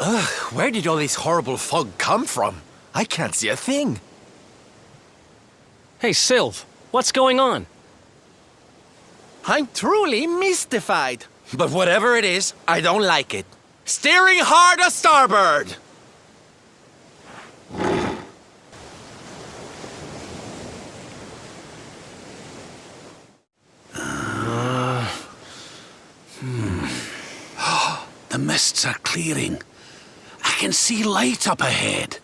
Ugh, where did all this horrible fog come from? I can't see a thing. Hey, Sylv, what's going on? I'm truly mystified. But whatever it is, I don't like it. Steering hard a starboard! The mists are clearing. I can see light up ahead.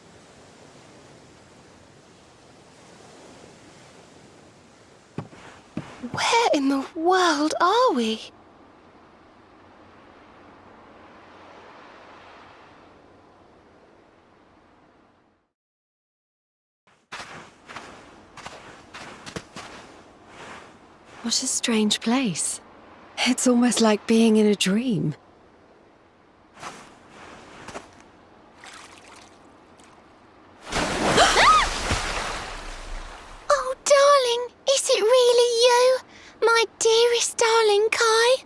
Where in the world are we? What a strange place. It's almost like being in a dream. Oh, darling, is it really you? My dearest darling Kai?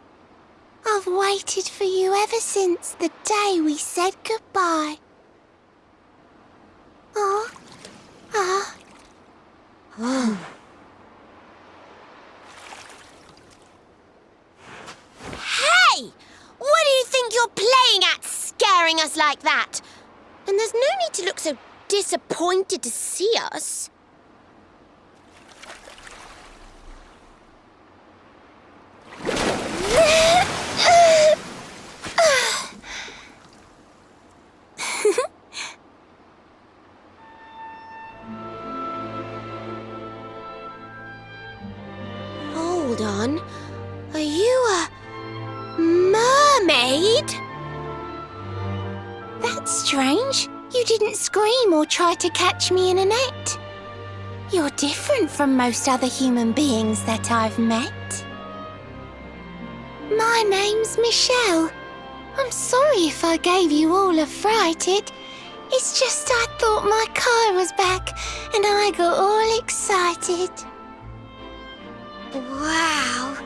I've waited for you ever since the day we said goodbye. Oh. Hey! What do you think you're playing at, scaring us like that? And there's no need to look so disappointed to see us. Hold on. Are you a mermaid? That's strange. You didn't scream or try to catch me in a net. You're different from most other human beings that I've met. My name's Michelle. I'm sorry if I gave you all a fright. It's just I thought my Kai was back and I got all excited. Wow,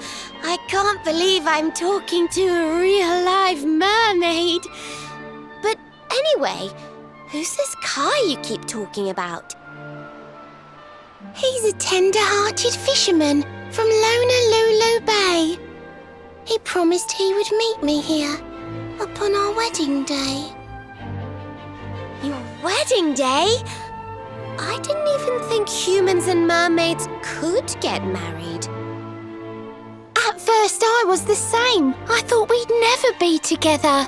I can't believe I'm talking to a real live mermaid. But anyway, who's this Kai you keep talking about? He's a tender-hearted fisherman from Honolulu Bay. He promised he would meet me here upon our wedding day. Your wedding day? I didn't even think humans and mermaids could get married. At first I was the same. I thought we'd never be together.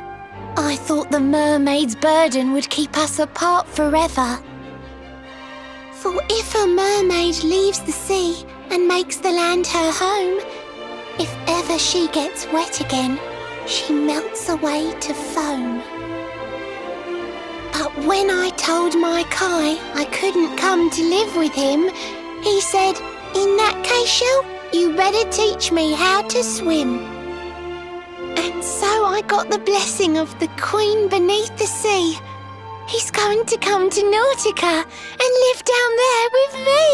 I thought the mermaid's burden would keep us apart forever. For if a mermaid leaves the sea and makes the land her home, if ever she gets wet again, she melts away to foam. But when I told my Kai I couldn't come to live with him, he said, "In that case, Shell, you better teach me how to swim." And so I got the blessing of the Queen beneath the sea. He's going to come to Nautica and live down there with me.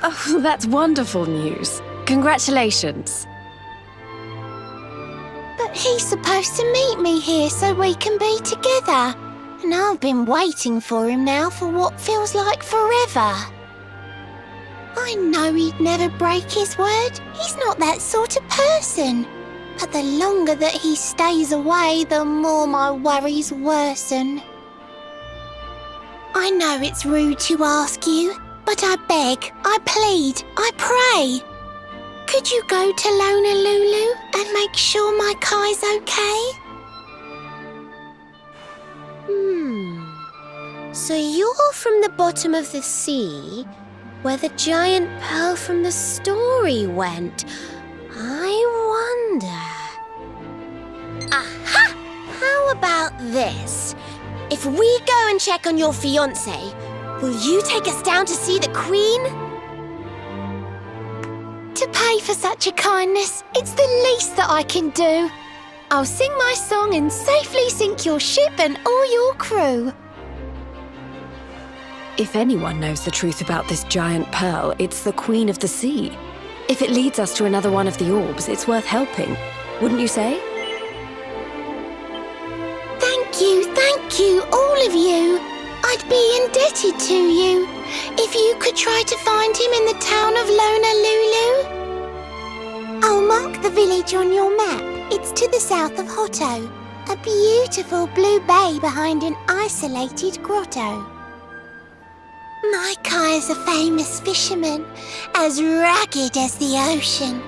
Oh, that's wonderful news. Congratulations. But he's supposed to meet me here so we can be together. And I've been waiting for him now for what feels like forever. I know he'd never break his word. He's not that sort of person. But the longer that he stays away, the more my worries worsen. I know it's rude to ask you, but I beg, I plead, I pray. Could you go to Honolulu and make sure my Kai's okay? So you're from the bottom of the sea, where the giant pearl from the story went. I wonder... Aha! How about this? If we go and check on your fiancé, will you take us down to see the Queen? To pay for such a kindness, it's the least that I can do. I'll sing my song and safely sink your ship and all your crew. If anyone knows the truth about this giant pearl, it's the Queen of the Sea. If it leads us to another one of the orbs, it's worth helping. Wouldn't you say? you, all of you. I'd be indebted to you if you could try to find him in the town of Honolulu. I'll mark the village on your map. It's to the south of Hotto, a beautiful blue bay behind an isolated grotto. My Kai's a famous fisherman, as rugged as the ocean.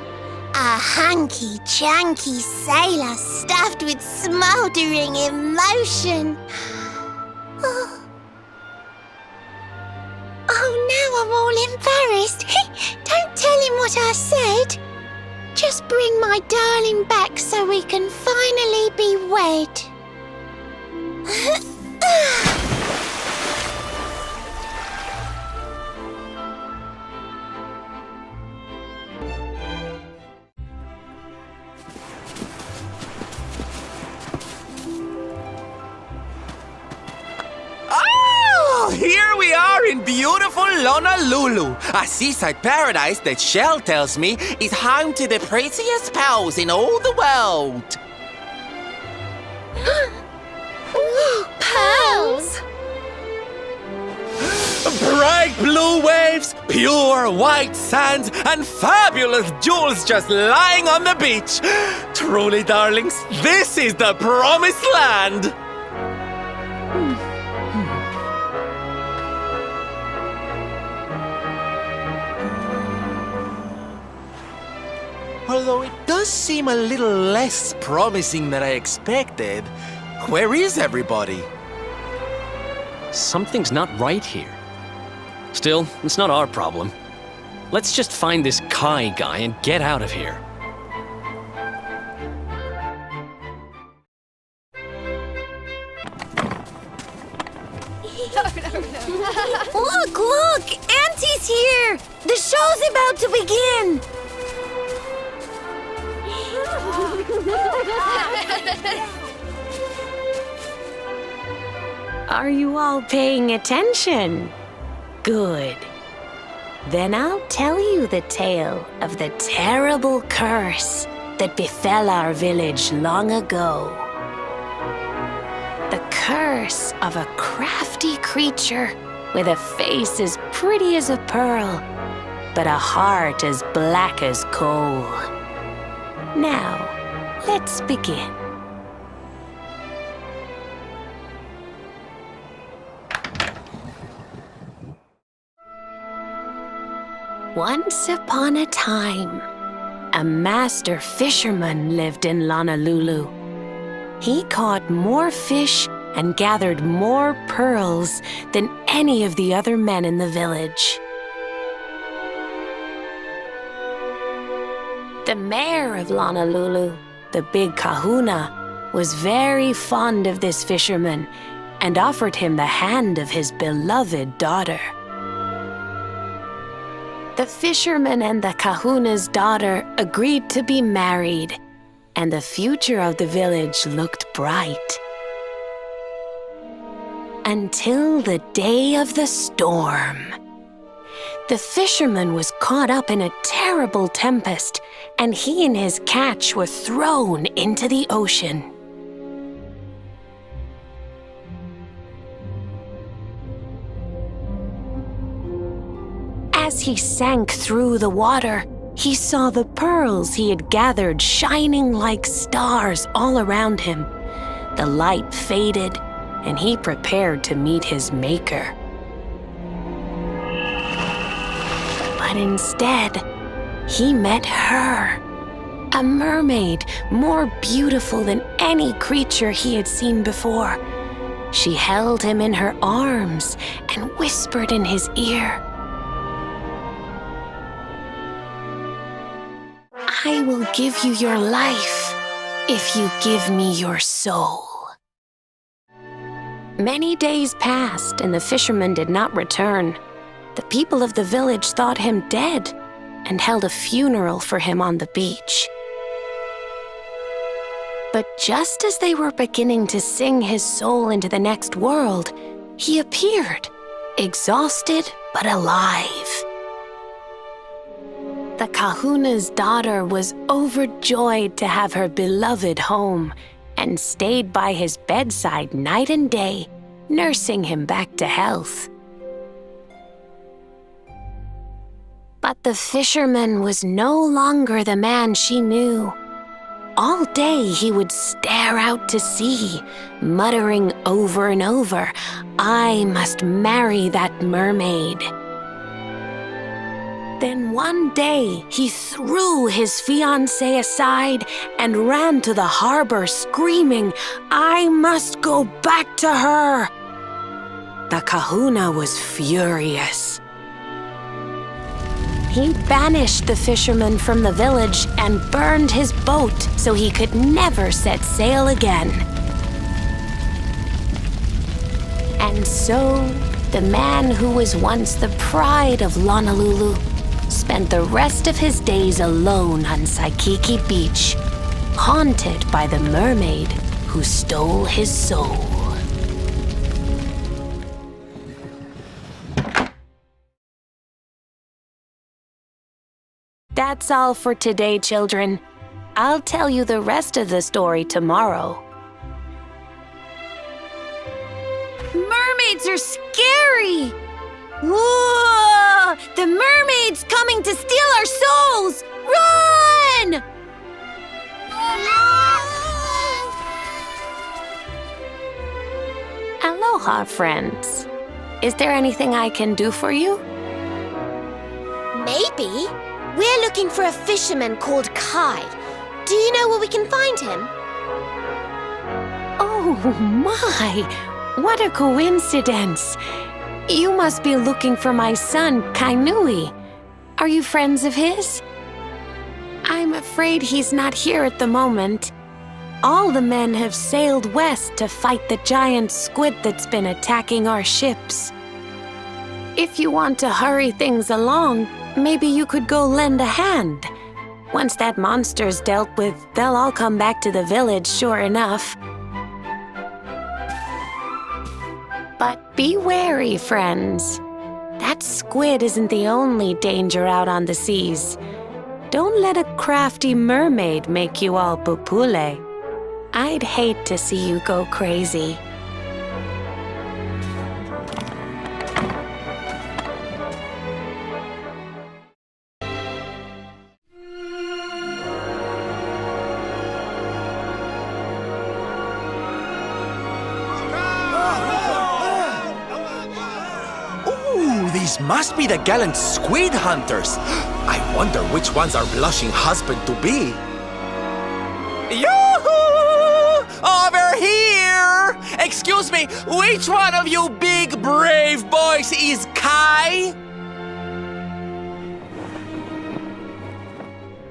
A hunky-chunky sailor stuffed with smouldering emotion. Oh, now I'm all embarrassed. Don't tell him what I said. Just bring my darling back so we can finally be wed. Here we are in beautiful Honolulu, a seaside paradise that Shell tells me is home to the prettiest pearls in all the world. Pearls! Bright blue waves, pure white sands, and fabulous jewels just lying on the beach. Truly, darlings, this is the promised land. Although it does seem a little less promising than I expected. Where is everybody? Something's not right here. Still, it's not our problem. Let's just find this Kai guy and get out of here. Look! Auntie's here! The show's about to begin! Are you all paying attention? Good. Then I'll tell you the tale of the terrible curse that befell our village long ago. The curse of a crafty creature with a face as pretty as a pearl, but a heart as black as coal. Now, let's begin. Once upon a time, a master fisherman lived in Honolulu. He caught more fish and gathered more pearls than any of the other men in the village. The mayor of Honolulu, the big kahuna, was very fond of this fisherman and offered him the hand of his beloved daughter. The fisherman and the kahuna's daughter agreed to be married, and the future of the village looked bright. Until the day of the storm. The fisherman was caught up in a terrible tempest, and he and his catch were thrown into the ocean. As he sank through the water, he saw the pearls he had gathered shining like stars all around him. The light faded, and he prepared to meet his maker. But instead, he met her, a mermaid more beautiful than any creature he had seen before. She held him in her arms and whispered in his ear, "I will give you your life if you give me your soul." Many days passed, and the fisherman did not return. The people of the village thought him dead and held a funeral for him on the beach. But just as they were beginning to sing his soul into the next world, he appeared, exhausted but alive. The kahuna's daughter was overjoyed to have her beloved home, and stayed by his bedside night and day, nursing him back to health. But the fisherman was no longer the man she knew. All day he would stare out to sea, muttering over and over, "I must marry that mermaid." Then one day he threw his fiancée aside and ran to the harbor screaming, "I must go back to her." The kahuna was furious. He banished the fisherman from the village and burned his boat so he could never set sail again. And so, the man who was once the pride of Honolulu spent the rest of his days alone on Saikiki Beach, haunted by the mermaid who stole his soul. That's all for today, children. I'll tell you the rest of the story tomorrow. Mermaids are scary! Whoa! The mermaid's coming to steal our souls! Run! Aloha, friends. Is there anything I can do for you? Maybe. We're looking for a fisherman called Kai. Do you know where we can find him? Oh my! What a coincidence! You must be looking for my son, Kainui. Are you friends of his? I'm afraid he's not here at the moment. All the men have sailed west to fight the giant squid that's been attacking our ships. If you want to hurry things along, maybe you could go lend a hand. Once that monster's dealt with, they'll all come back to the village, sure enough. But be wary, friends. That squid isn't the only danger out on the seas. Don't let a crafty mermaid make you all pupule. I'd hate to see you go crazy. These must be the gallant squid hunters. I wonder which one's our blushing husband-to-be. Yoo-hoo! Over here! Excuse me, which one of you big brave boys is Kai?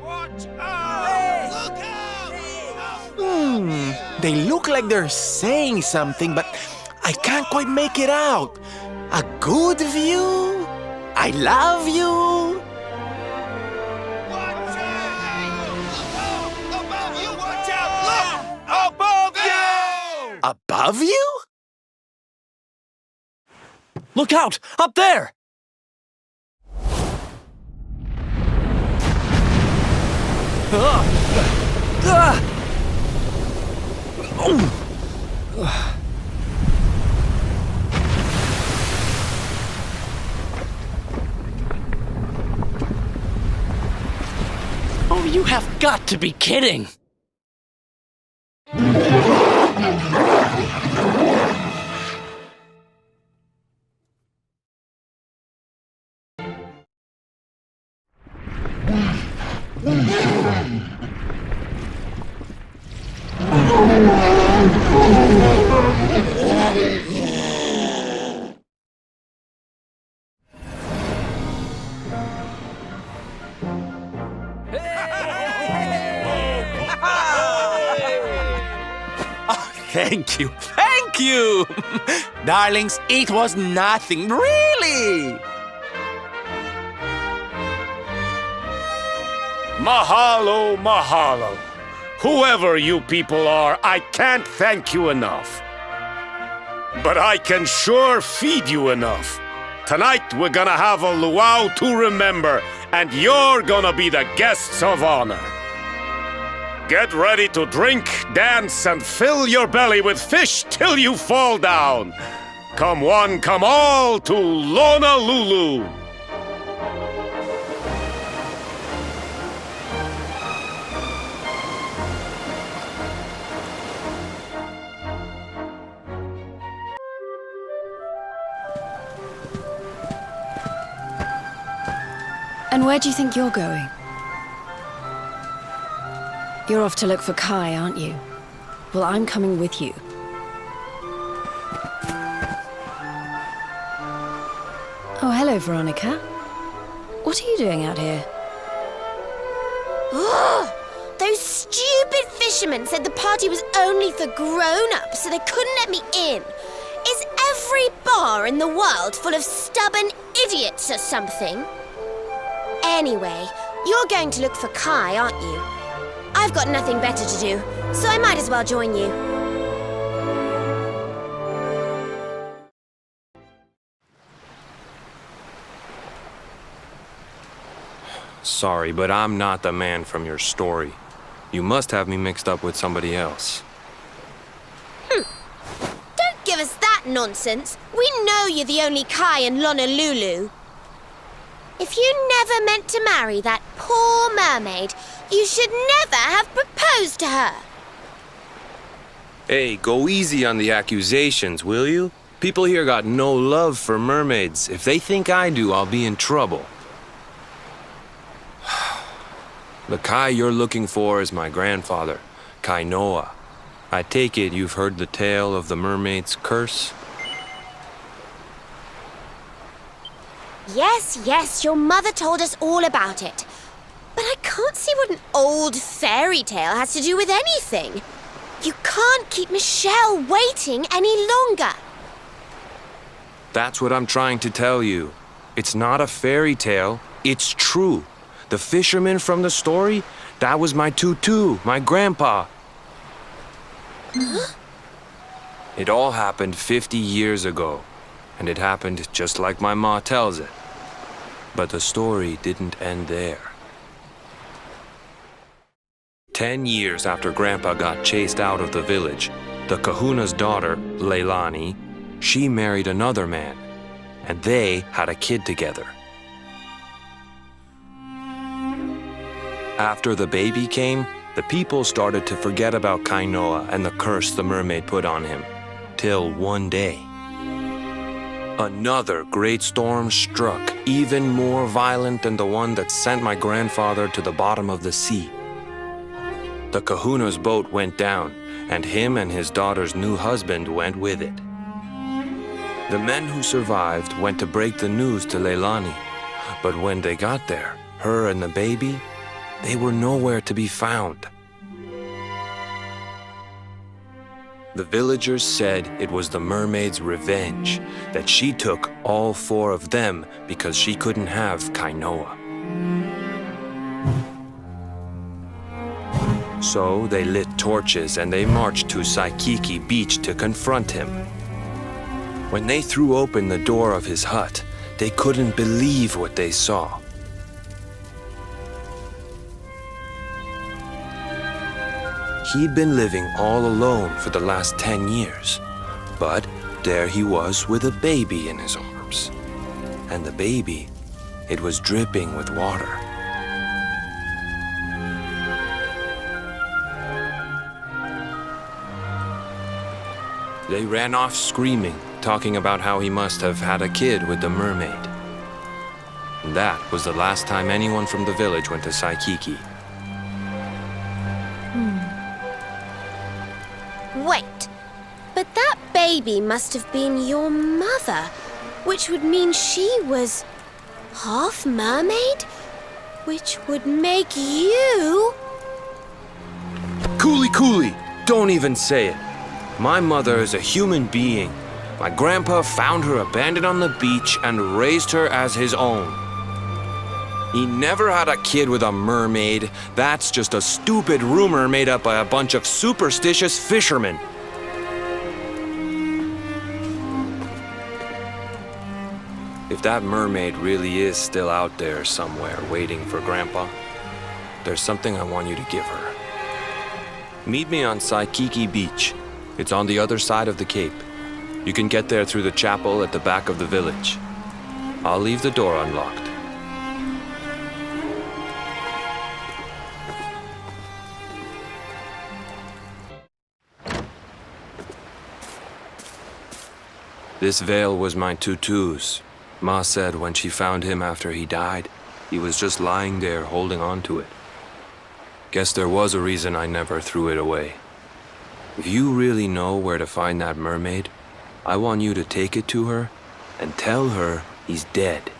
Watch out! Look out! They look like they're saying something, but I can't quite make it out. A good view? I love you? Watch out! Above you! Watch out! Look! Above you! Above you? Look out! Up there! Oh, you have got to be kidding! Thank you, thank you! Darlings, it was nothing, really! Mahalo, mahalo. Whoever you people are, I can't thank you enough. But I can sure feed you enough. Tonight we're gonna have a luau to remember, and you're gonna be the guests of honor. Get ready to drink, dance, and fill your belly with fish till you fall down. Come one, come all to Honolulu. And where do you think you're going? You're off to look for Kai, aren't you? Well, I'm coming with you. Oh, hello, Veronica. What are you doing out here? Ugh! Those stupid fishermen said the party was only for grown-ups, so they couldn't let me in. Is every bar in the world full of stubborn idiots or something? Anyway, you're going to look for Kai, aren't you? I've got nothing better to do, so I might as well join you. Sorry, but I'm not the man from your story. You must have me mixed up with somebody else. Don't give us that nonsense. We know you're the only Kai in Honolulu. If you never meant to marry that poor mermaid, you should never have proposed to her. Hey, go easy on the accusations, will you? People here got no love for mermaids. If they think I do, I'll be in trouble. The Kai you're looking for is my grandfather, Kainoa. I take it you've heard the tale of the mermaid's curse? Yes, your mother told us all about it. But I can't see what an old fairy tale has to do with anything. You can't keep Michelle waiting any longer. That's what I'm trying to tell you. It's not a fairy tale, it's true. The fisherman from the story, that was my tutu, my grandpa. Huh? It all happened 50 years ago, and it happened just like my ma tells it. But the story didn't end there. 10 years after Grandpa got chased out of the village, the kahuna's daughter, Leilani, she married another man, and they had a kid together. After the baby came, the people started to forget about Kainoa and the curse the mermaid put on him, till one day. Another great storm struck, even more violent than the one that sent my grandfather to the bottom of the sea. The kahuna's boat went down, and him and his daughter's new husband went with it. The men who survived went to break the news to Leilani, but when they got there, her and the baby, they were nowhere to be found. The villagers said it was the mermaid's revenge, that she took all 4 of them because she couldn't have Kainoa. So they lit torches and they marched to Saikiki Beach to confront him. When they threw open the door of his hut, they couldn't believe what they saw. He'd been living all alone for the last 10 years, but there he was with a baby in his arms. And the baby, it was dripping with water. They ran off screaming, talking about how he must have had a kid with the mermaid. And that was the last time anyone from the village went to Saikiki. Wait, but that baby must have been your mother, which would mean she was half mermaid, which would make you... Cooley, don't even say it. My mother is a human being. My grandpa found her abandoned on the beach and raised her as his own. He never had a kid with a mermaid. That's just a stupid rumor made up by a bunch of superstitious fishermen. If that mermaid really is still out there somewhere waiting for Grandpa, there's something I want you to give her. Meet me on Saikiki Beach. It's on the other side of the cape. You can get there through the chapel at the back of the village. I'll leave the door unlocked. This veil was my tutu's. Ma said when she found him after he died, he was just lying there holding on to it. Guess there was a reason I never threw it away. If you really know where to find that mermaid, I want you to take it to her and tell her he's dead.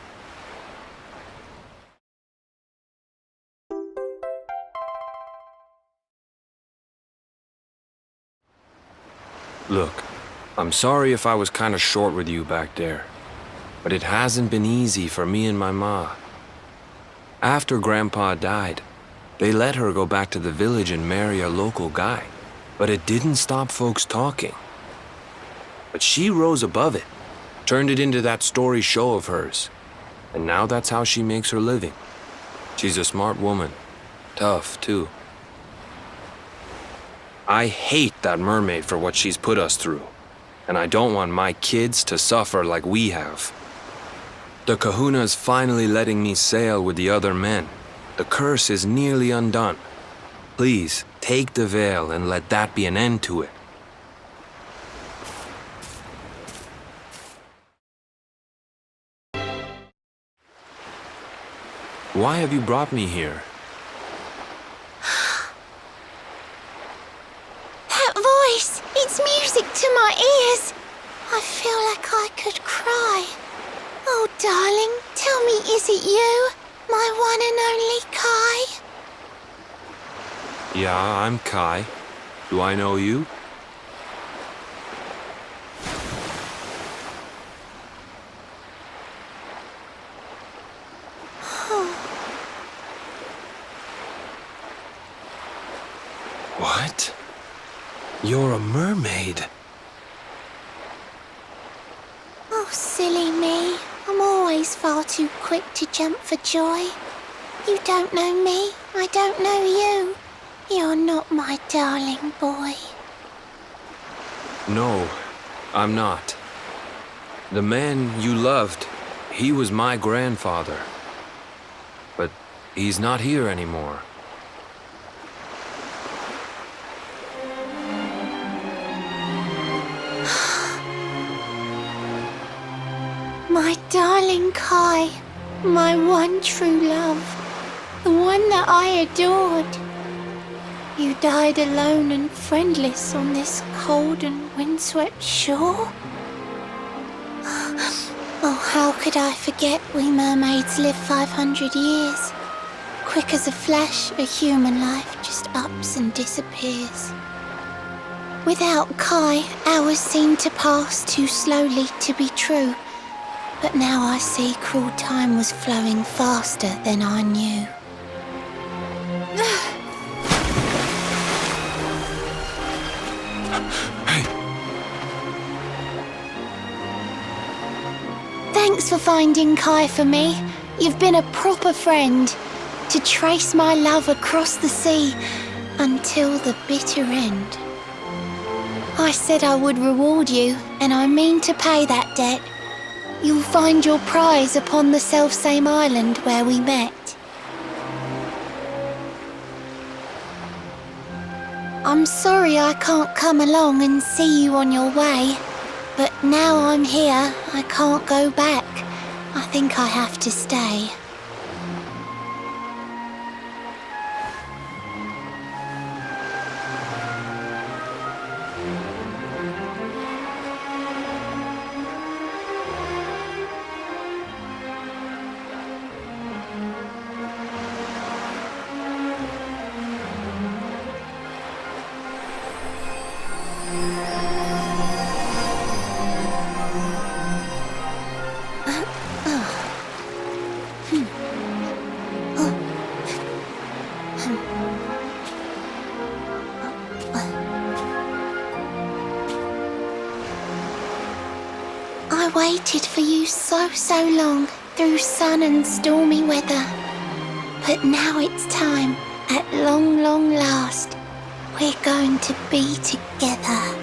Look, I'm sorry if I was kind of short with you back there, but it hasn't been easy for me and my ma. After Grandpa died, they let her go back to the village and marry a local guy, but it didn't stop folks talking. But she rose above it, turned it into that story show of hers, and now that's how she makes her living. She's a smart woman, tough too. I hate that mermaid for what she's put us through, and I don't want my kids to suffer like we have. The kahuna's finally letting me sail with the other men. The curse is nearly undone. Please, take the veil and let that be an end to it. Why have you brought me here? That voice! It's music to my ears! I feel like I could cry. Oh, darling, tell me, is it you? My one and only Kai? Yeah, I'm Kai. Do I know you? What? You're a mermaid. Oh, silly me. I'm always far too quick to jump for joy. You don't know me, I don't know you. You're not my darling boy. No, I'm not. The man you loved, he was my grandfather. But he's not here anymore. My darling Kai, my one true love, the one that I adored. You died alone and friendless on this cold and windswept shore? Oh, how could I forget we mermaids live 500 years? Quick as a flash, a human life just ups and disappears. Without Kai, hours seem to pass too slowly to be true. But now I see cruel time was flowing faster than I knew. Hey! Thanks for finding Kai for me. You've been a proper friend. To trace my love across the sea until the bitter end. I said I would reward you, and I mean to pay that debt. You'll find your prize upon the selfsame island where we met. I'm sorry I can't come along and see you on your way, but now I'm here, I can't go back. I think I have to stay. I waited for you so long, through sun and stormy weather. But now it's time, at long last. We're going to be together.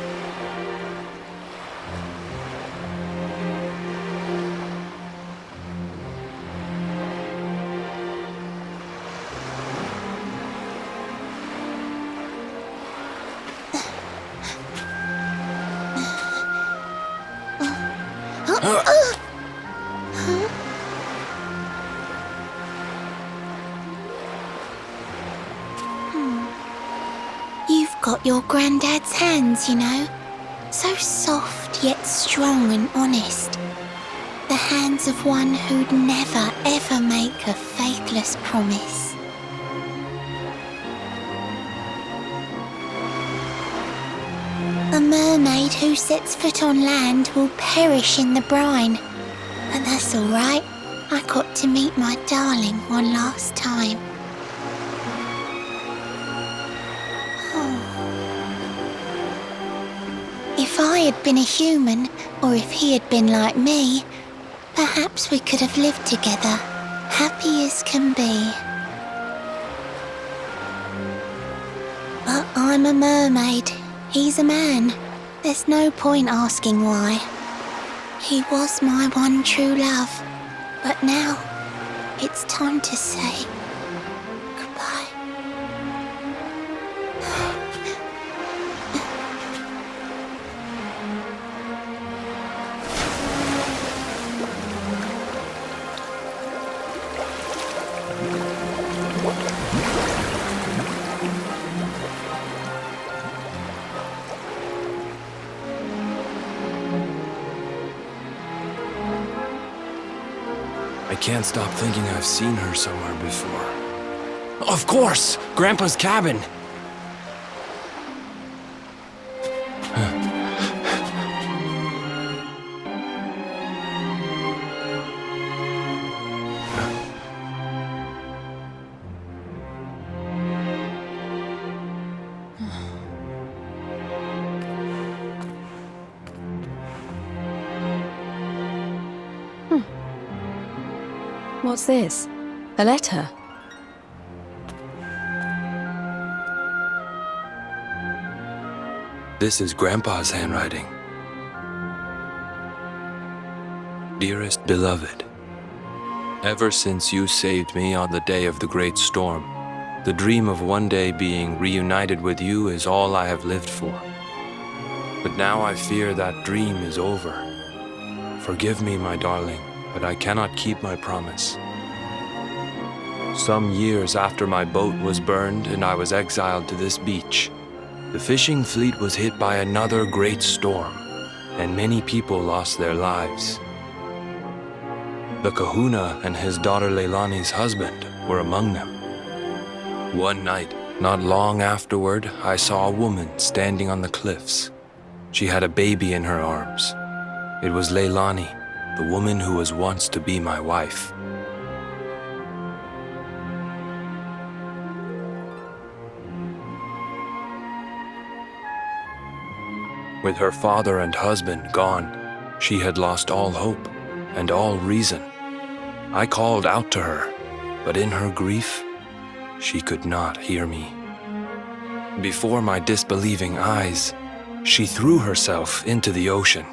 You've got your granddad's hands, you know. So soft yet strong and honest. The hands of one who'd never ever make a faithless promise. A mermaid who sets foot on land will perish in the brine. But that's all right. I got to meet my darling one last time. If I had been a human, or if he had been like me, perhaps we could have lived together, happy as can be. But I'm a mermaid. He's a man. There's no point asking why. He was my one true love. But now, it's time to say goodbye. I can't stop thinking I've seen her somewhere before. Of course! Grandpa's cabin! What's this? A letter? This is Grandpa's handwriting. Dearest beloved, ever since you saved me on the day of the great storm, the dream of one day being reunited with you is all I have lived for. But now I fear that dream is over. Forgive me, my darling, but I cannot keep my promise. Some years after my boat was burned and I was exiled to this beach, the fishing fleet was hit by another great storm, and many people lost their lives. The kahuna and his daughter Leilani's husband were among them. One night, not long afterward, I saw a woman standing on the cliffs. She had a baby in her arms. It was Leilani, the woman who was once to be my wife. With her father and husband gone, she had lost all hope and all reason. I called out to her, but in her grief, she could not hear me. Before my disbelieving eyes, she threw herself into the ocean.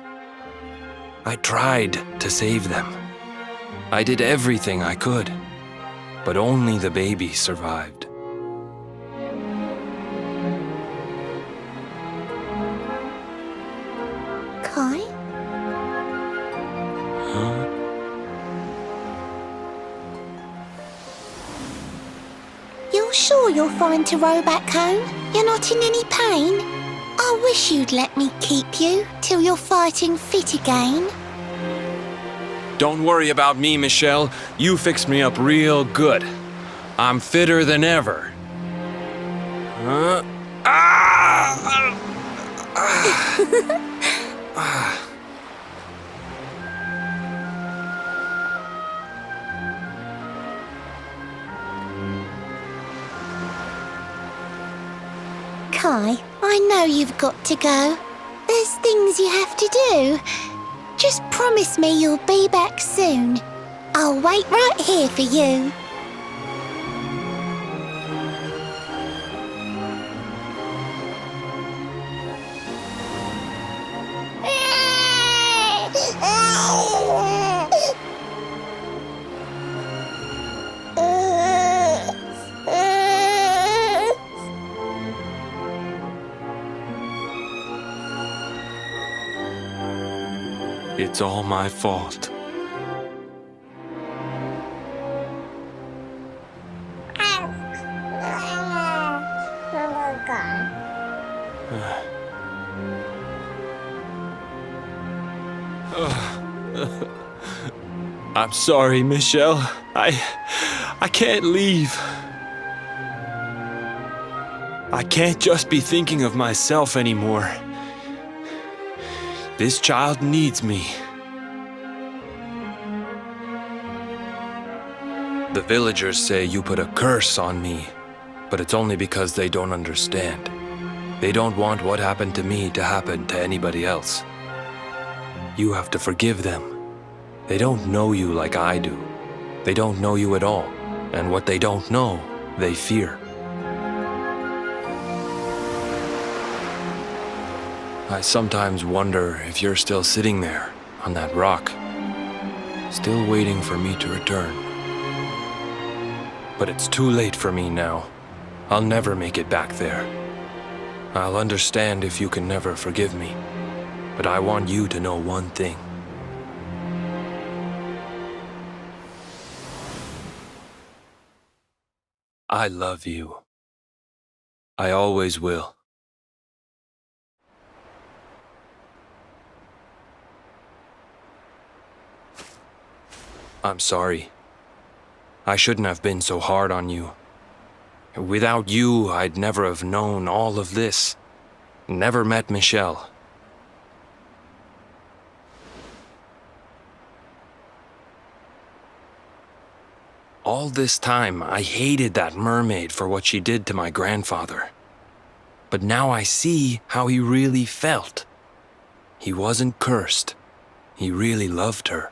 I tried to save them. I did everything I could, but only the baby survived. Kai? Huh? You're sure you're fine to row back home? You're not in any pain? I wish you'd let me keep you till you're fighting fit again. Don't worry about me, Michelle. You fixed me up real good. I'm fitter than ever. Kai, I know you've got to go. There's things you have to do. Just promise me you'll be back soon. I'll wait right here for you. It's all my fault. I'm sorry, Michelle. I can't leave. I can't just be thinking of myself anymore. This child needs me. The villagers say you put a curse on me, but it's only because they don't understand. They don't want what happened to me to happen to anybody else. You have to forgive them. They don't know you like I do. They don't know you at all, and what they don't know, they fear. I sometimes wonder if you're still sitting there, on that rock, still waiting for me to return. But it's too late for me now. I'll never make it back there. I'll understand if you can never forgive me, but I want you to know one thing. I love you. I always will. I'm sorry. I shouldn't have been so hard on you. Without you, I'd never have known all of this. Never met Michelle. All this time, I hated that mermaid for what she did to my grandfather. But now I see how he really felt. He wasn't cursed. He really loved her.